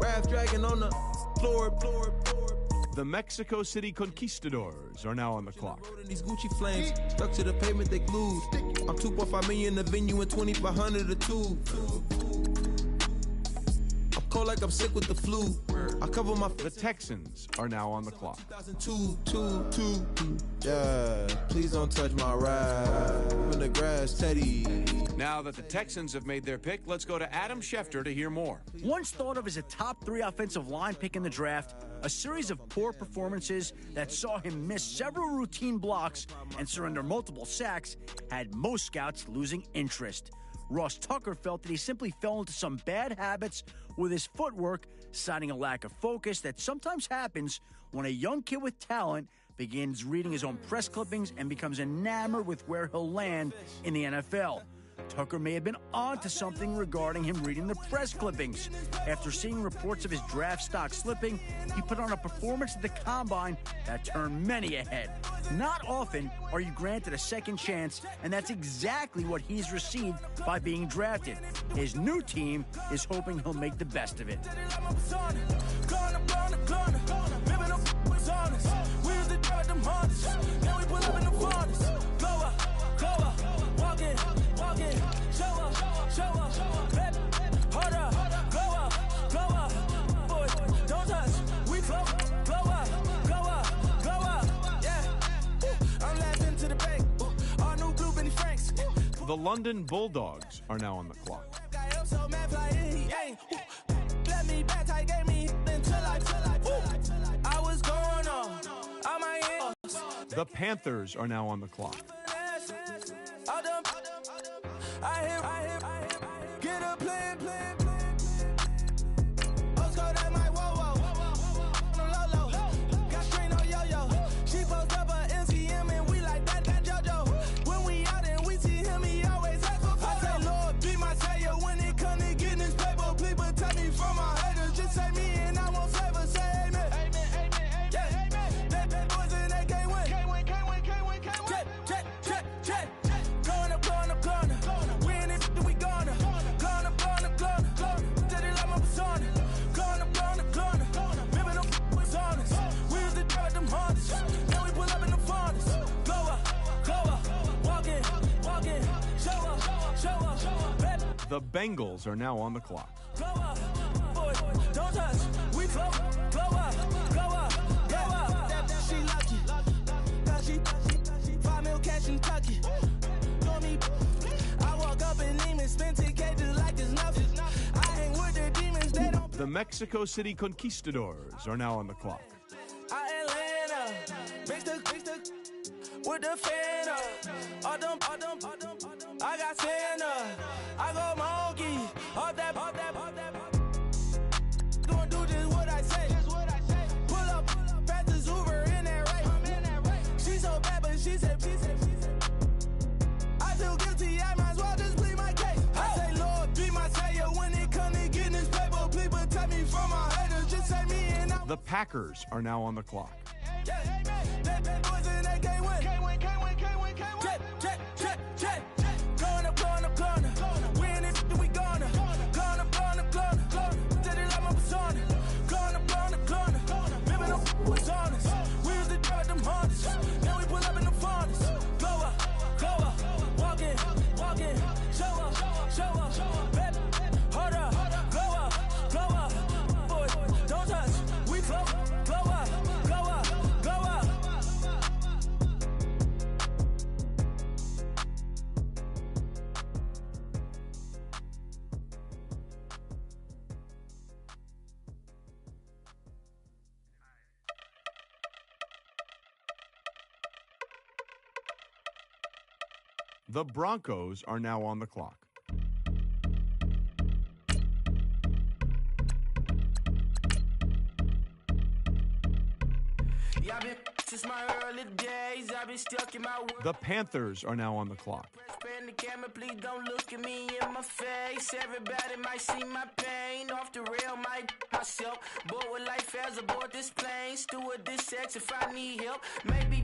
Raft dragging on the floor. The Mexico City Conquistadors are now on the clock. These Gucci flames stuck to the pavement, they glued. I'm 2.5 million in the venue and 2,500 a tube. Cold like I'm sick with the flu. I cover my. The Texans are now on the clock. 2002. Yeah, please don't touch my ride. In the grass, Teddy. Now that the Texans have made their pick, let's go to Adam Schefter to hear more. Once thought of as a top 3 offensive line pick in the draft, a series of poor performances that saw him miss several routine blocks and surrender multiple sacks had most scouts losing interest. Ross Tucker felt that he simply fell into some bad habits with his footwork, citing a lack of focus that sometimes happens when a young kid with talent begins reading his own press clippings and becomes enamored with where he'll land in the NFL. Tucker may have been onto something regarding him reading the press clippings. After seeing reports of his draft stock slipping, he put on a performance at the Combine that turned many ahead. Not often are you granted a second chance, and that's exactly what he's received by being drafted. His new team is hoping he'll make the best of it. The London Bulldogs are now on the clock. The Panthers are now on the clock. The Bengals are now on the clock. The Mexico City Conquistadors are now on the clock. With the fan up, I got Santa, I go monkey, all that, gonna do just what I say, pull up, pass the Uber in that race, she so bad but she said, I feel guilty, I might as well just plead my case, I say Lord, be my savior, when it come to getting this paper, please protect me from my haters, just say me and I. The Packers are now on the clock. The Broncos are now on the clock. The Panthers are now on the clock. The camera, please don't look at me in my face. Everybody might see my pain. Off the rail, might myself. Bored with life as aboard this plane. Steward this sex if I need help. Maybe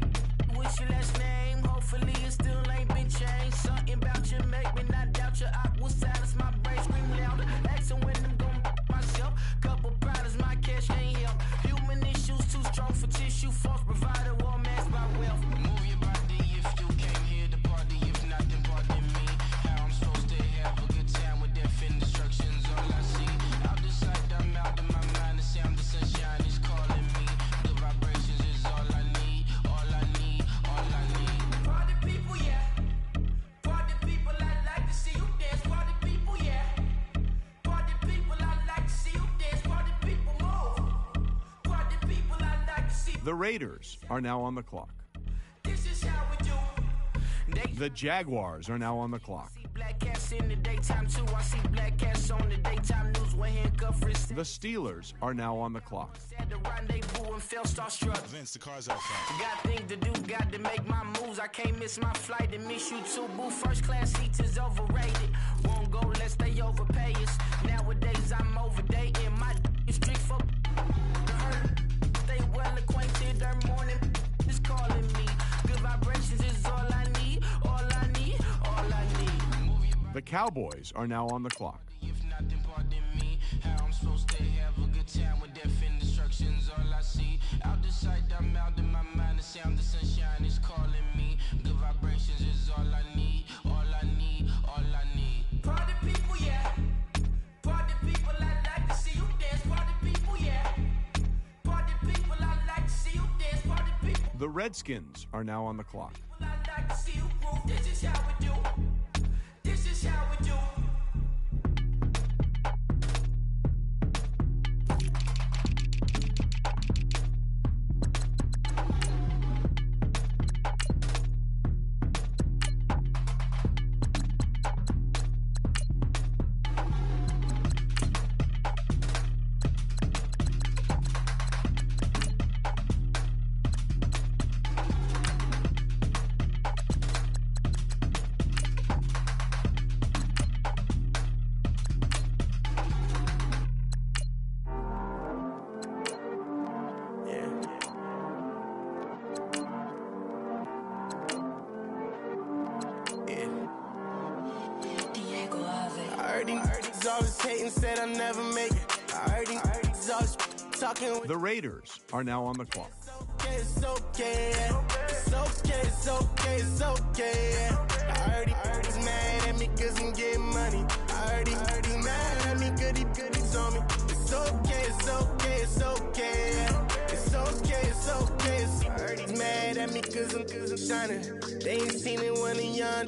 what's your last name? Hopefully it still ain't been changed. Something about you make me not doubt you. I will silence my brain, scream louder. Asking when I'm gonna myself. Couple problems, my cash ain't help. Human issues too strong for tissue. False provider, war mask by wealth. Move your body if you came here to party. If not, then pardon me. How I'm supposed to have a good time with death and destruction's all I see. Out the sight, I'm out of my mind. The sound of sunshine is calling me. The vibrations is all I need. All I need, all I need. Party people, yeah. Party people, I'd like to see you dance. Party people, yeah. Party people, I'd like to see you dance. Party people, move. Party people, I'd like to see. The Raiders are now on the clock. This is how we do. The Jaguars are now on the clock. Black cats in the daytime too. I see black cats on the daytime news when handcuff wrist. The Steelers are now on the clock. At the rendezvous and fell starstruck. Vince, the car's outside. Got things to do, got to make my moves. I can't miss my flight and miss you too. Boo, first class seats is overrated. Won't go unless they overpay us. Nowadays I'm overdating. My street for the hurt. Stay well acquainted. Their morning is calling me. Good vibrations is all I need. All I need. All I need. The Cowboys are now on the clock. If nothing pardon me, how I'm supposed to have a good time with death and destruction's all I see. Out the sight, I'm out in my mind. The sound of sunshine is calling me. Good vibrations is all I need. All I need. All I need. Party people, yeah. Party people, I like to see you dance. Party people, yeah. Party people, I like to see you dance. Party people. The Redskins are now on the clock. I like to see you groove. This is how we do. This is how we do. Said I'll never make it. I heard he's always talking with. The Raiders are now on the clock. It's okay, it's okay, it's okay, it's okay. I heard he's mad at me cause I'm getting money. I heard he's mad at me cause he's on me. It's okay, it's okay, it's okay. It's okay, it's okay. I heard he's mad at me cause I'm shining. They ain't seen it when I'm young.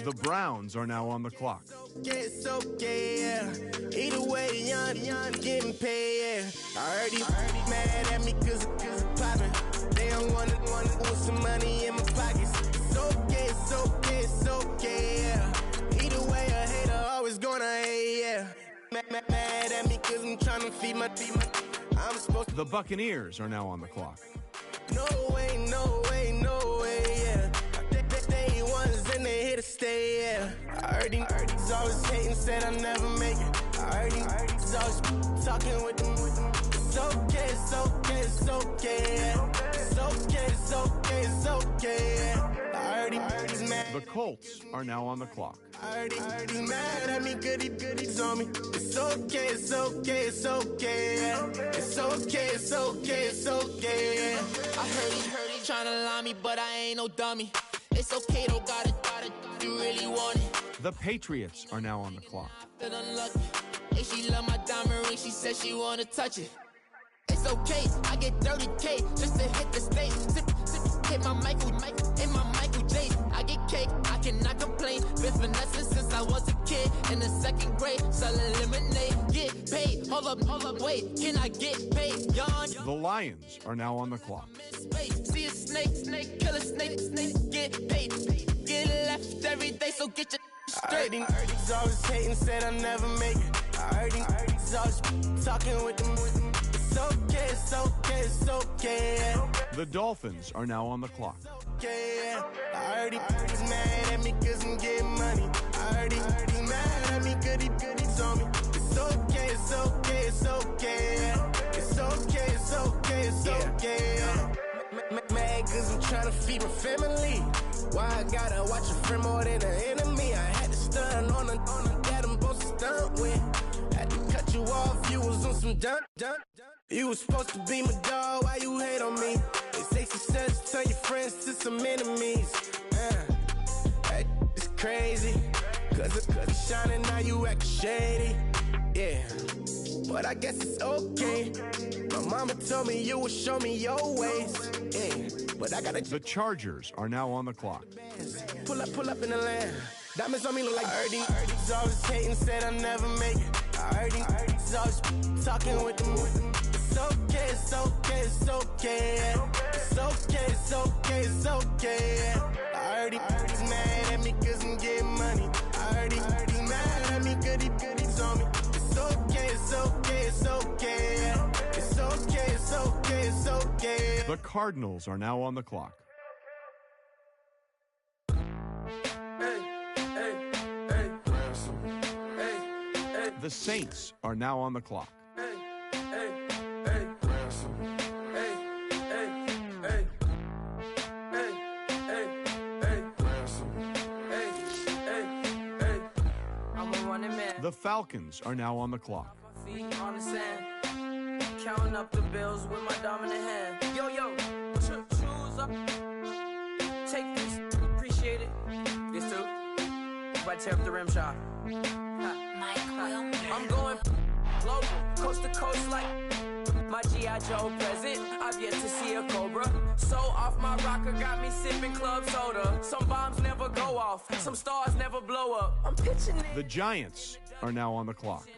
The Browns are now on the clock. It's okay, yeah. Either way, young, getting paid, yeah. I heard he's mad at me cause I'm poppin'. They don't wanna put some money in my pockets. It's okay, it's okay, it's okay, yeah. Either way, a hater always gonna hate, yeah. Mad at me cause I'm tryna feed my I'm supposed to. The Buccaneers are now on the clock. No way, no way, no way, yeah. They ones and they here to stay, yeah. I heard he's always hating, said I'll never make it. I heard he's always talking with them. It's okay, it's okay, it's okay, yeah. It's okay, it's okay, it's okay, yeah. I heard he's mad. The Colts are now on the clock. I heard he's mad at me, goodies on me. It's okay, it's okay, it's okay, yeah. It's okay, it's okay, it's okay, yeah. I heard he tryna lie me, but I ain't no dummy. It's okay, though, got it, you really want it. The Patriots are now on the clock. Unlucky. Hey, she love my diamond ring, she said she wanna touch it. It's okay, I get 30K just to hit the stage. Sip, hit my Michael, in my Michael J. I get cake, I cannot complain. Been finessing since I was a kid in the second grade. Selling lemonade, get paid. Hold up, wait, can I get paid? Yawn. The Lions are now on the clock. See a snake, kill a snake, get paid. Get left every day, so get your straight. I heard he's always hating, said I'll never make it. I heard he's always talking with them. It's okay, it's okay, it's okay. The Dolphins are now on the clock. Okay, I heard he's mad at me cause I'm getting money. I heard he's mad at me cause he's on me. It's okay, it's okay, it's okay. It's okay, it's okay, it's okay. Mad cause I'm tryna feed my family. Why I gotta watch a friend more than an enemy? I had to stun on a that I'm supposed to stunt with. Had to cut you off, you was on some dun. You was supposed to be my dog, why you hate on me? They say success turn your friends to some enemies. Hey, it's crazy. Cause it's shining, now you acting shady. Yeah, but I guess it's okay. My mama told me you would show me your ways. Yeah, but I gotta. The Chargers are now on the clock. Pull up in the land. Diamonds on me look like Ernie. He's always hating, said I'll never make it. I heard he's always talking with them. It's okay, it's okay, it's okay. It's okay, it's okay, it's okay. I heard he's mad at me cause I'm getting money. I The Cardinals are now on the clock. The Saints are now on the clock. The Falcons are now on the clock. On the sand, counting up the bills with my dominant hand. Yo, choose up. Take this, appreciate it. This too. If I tear up the rim shot. I'm going global, coast to coast like my G.I. Joe present. I've yet to see a Cobra. So off my rocker got me sipping club soda. Some bombs never go off, some stars never blow up. I'm pitching it. The Giants are now on the clock.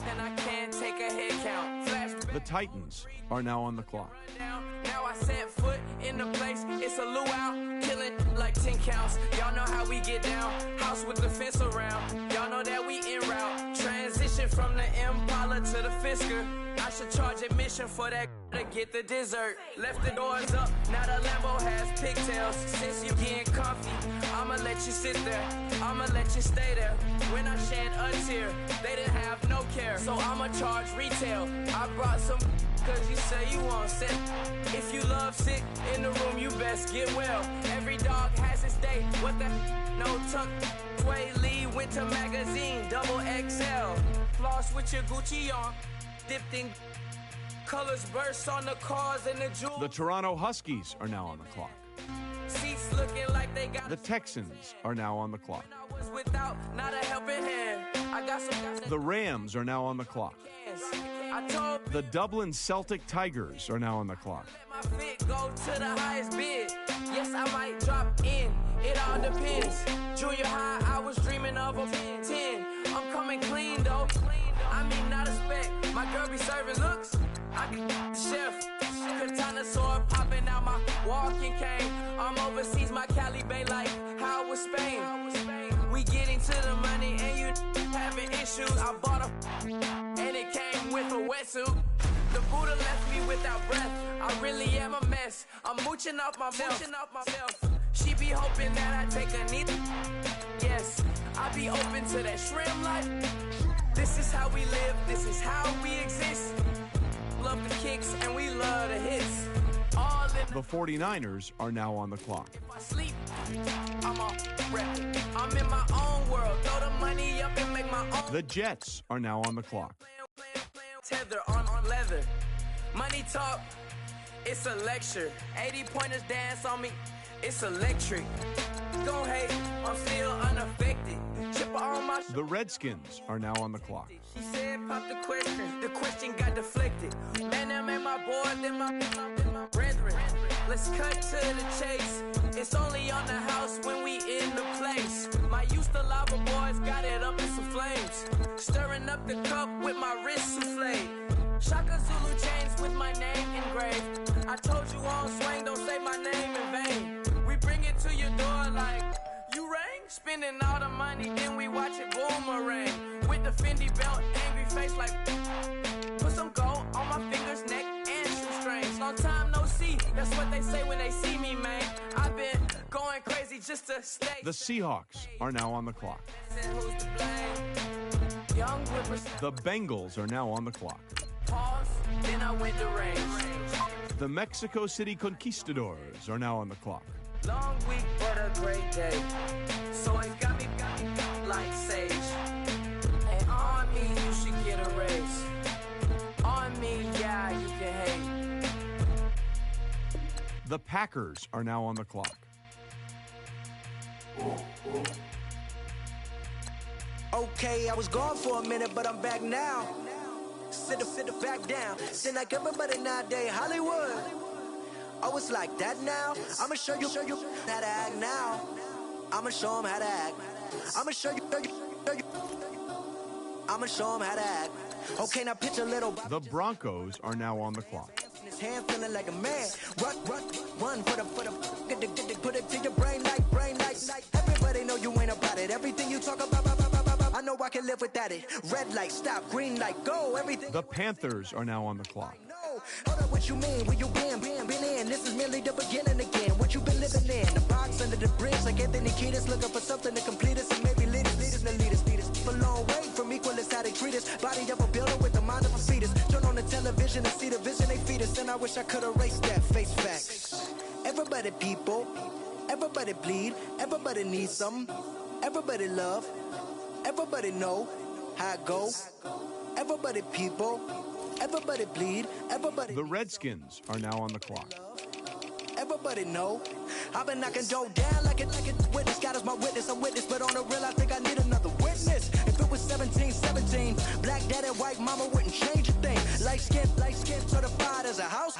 And I can't take a head count. The Titans are now on the clock. Now I set foot in the place. It's a luau, killing like 10 counts. Y'all know how we get down. House with the fence around. Y'all know that we en route. Transition from the Impala to the Fisker. I should charge admission for that to get the dessert. Left the doors up, now the Lambo has pigtails. Since you getting comfy, I'ma let you sit there. I'ma let you stay there. When I shed a tear, they didn't have no care. So I'ma charge retail. I brought some cause you say you want set. If you love sick in the room, you best get well. Every dog has its day. What the no tuck. Sway Lee Winter Magazine, double XL. Floss with your Gucci on. Dipped in colors burst on the cars and the jewels. The Toronto Huskies are now on the clock. Seats looking like they got The Texans are now on the clock. I was without not a helping hand. I got some The Rams are now on the clock. I told The Dublin Celtic Tigers are now on the clock. my fit go to the highest bid. Yes, I might drop in. It all depends. Junior high, I was dreaming of a 10. I'm coming clean though. I mean, not a spec. My girl be serving looks. I can the chef. Katana sword popping out my walking cane. I'm overseas, my Cali Bay like how was Spain. We getting to the money and you having issues. I bought a and it came with a wetsuit. The Buddha left me without breath. I really am a mess. I'm mooching off myself. She be hoping that I take a knee. Yes, I be open to that shrimp life. This is how we live, this is how we exist. Love the kicks and we love the hits. All in The 49ers are now on the clock. if I sleep, I'm on rep. I'm in my own world. Throw the money up and make my own. The Jets are now on the clock. Tether on leather. Money talk, it's a lecture. 80 pointers dance on me, it's electric. Don't hate, I'm still unaffected. Chipper on my The Redskins are now on the clock. She said, pop the question got deflected. Man, that made my boy, then my brethren. Let's cut to the chase. It's only on the house when we in the place. My used to lava boys got it up in some flames. Stirring up the cup with my wrist souffle. Shaka Zulu chains with my name engraved. I told you on swing, don't say my name in vain. We bring it to your door like, you rang? Spending all the money, then we watch it boomerang. With the Fendi belt, angry face like, put some gold on my fingers, neck, and shoestrings. Long time no see, that's what they say when they see me, man. I've been going crazy just to stay. The Seahawks are now on the clock. Who's to blame? Young The Bengals are now on the clock. Pause, then I went to range. The Mexico City Conquistadors are now on the clock. Long week, but a great day. So it got me like sage. And on me, you should get a raise. On me, yeah, you can hate. The Packers are now on the clock. Okay, I was gone for a minute, but I'm back now. Sit back down. Sit like everybody nowadays, Hollywood. Oh, it's like that now? I'ma show you how to act now. I'ma show 'em how to act. I'ma show you. I'ma show 'em how to act. Okay, now pitch a little. The Broncos are now on the clock. His hand feeling like a man. Run, put it to your brain like. Everybody know you ain't about it. Everything you talk about, I know I can live without it. Red light, stop. Green light, go. Everything. The Panthers are now on the clock. Hold up with What you mean? Where you been in? This is merely the beginning again. What you been living in? The box under the bridge, like Anthony Kiedis, looking for something to complete us and maybe lead us. A long way from equal is how they treat us. Body of a builder with the mind of a fetus. Turn on the television and see the vision they feed us. And I wish I could erase that. Face facts. Everybody people, everybody bleed, everybody needs something. Everybody love, everybody know how it go. Everybody people, everybody bleed, everybody. The Redskins are now on the clock. Everybody know. I've been knocking dough down like it witness. God is my witness, I'm witness. But on the real, I think I need another witness. If it was 17, black daddy, white mama wouldn't change a thing. Light skin, certified as a house.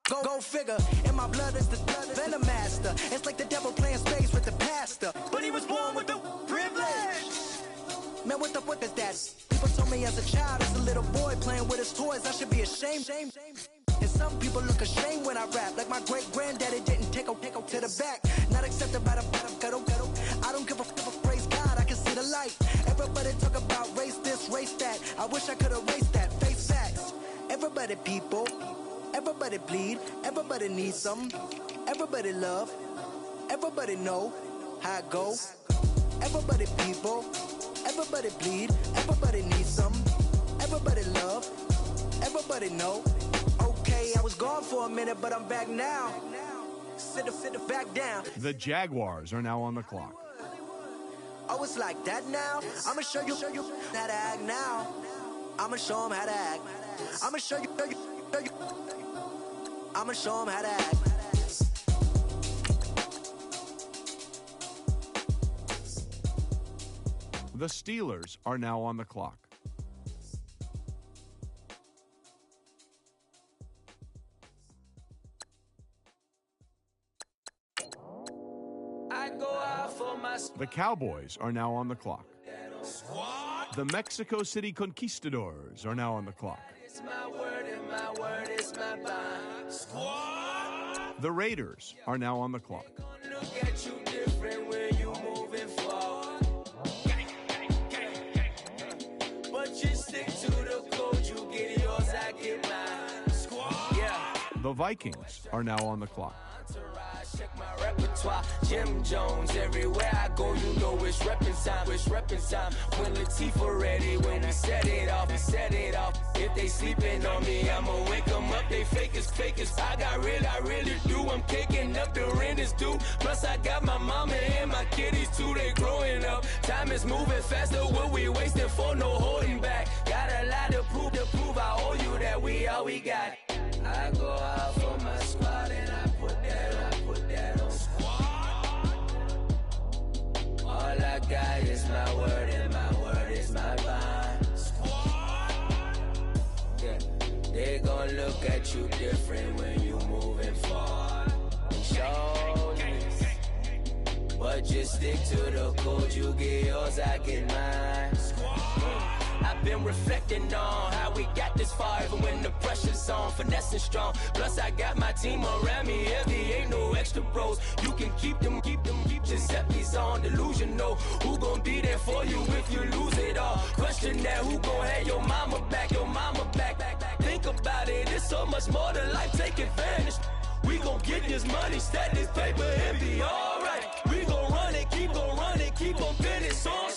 Go figure. In my blood is the venom master. It's like the devil playing space with the pastor. But he was born with the privilege. Man, what the fuck is that? People told me as a child, as a little boy playing with his toys, I should be ashamed. And some people look ashamed when I rap, like my great granddaddy didn't take a to the back. Not accepted by the ghetto. I don't give a praise God, I can see the light. Everybody talk about race this, race that. I wish I could erase that. Face facts. Everybody people, everybody bleed, everybody needs something. Everybody love, everybody know how it go. Everybody people, everybody bleed, everybody needs something. Everybody love, everybody know. Okay, I was gone for a minute, but I'm back now. Sit back down. The Jaguars are now on the clock. Oh, it's like that now? I'ma show you how to act now. I'ma show them how to act. I'ma show you. I'ma show them how to act. The Steelers are now on the clock. The Cowboys are now on the clock. The Mexico City Conquistadors are now on the clock. The Raiders are now on the clock. The Vikings are now on the clock. Check my repertoire, Jim Jones, everywhere I go, you know it's reppin' time, when Latifah ready, when we set it off, if they sleeping on me, I'ma wake them up, they fakers, I really do, I'm kicking up, the rent is due, plus I got my mama and my kiddies too, they growing up, time is moving faster, what we wasting for, no holding back, got a lot to prove, I owe you that we all we got, I go out for my squad and I put that on squad. All I got is my word and my word is my bond. Squad. Yeah, they gon' look at you different when you moving forward. Shoulders, but just stick to the code. You get yours, I get mine. I've been reflecting on how we got this far, even when the pressure's on, finessing strong. Plus I got my team around me heavy, ain't no extra bros. You can keep them, Giuseppe's on delusional. Who gon' be there for you if you lose it all? Question that, who gon' have your mama back? Think about it, it's so much more to life, take advantage. We gon' get this money, stack this paper and be alright. We gon' run it, keep on finish on.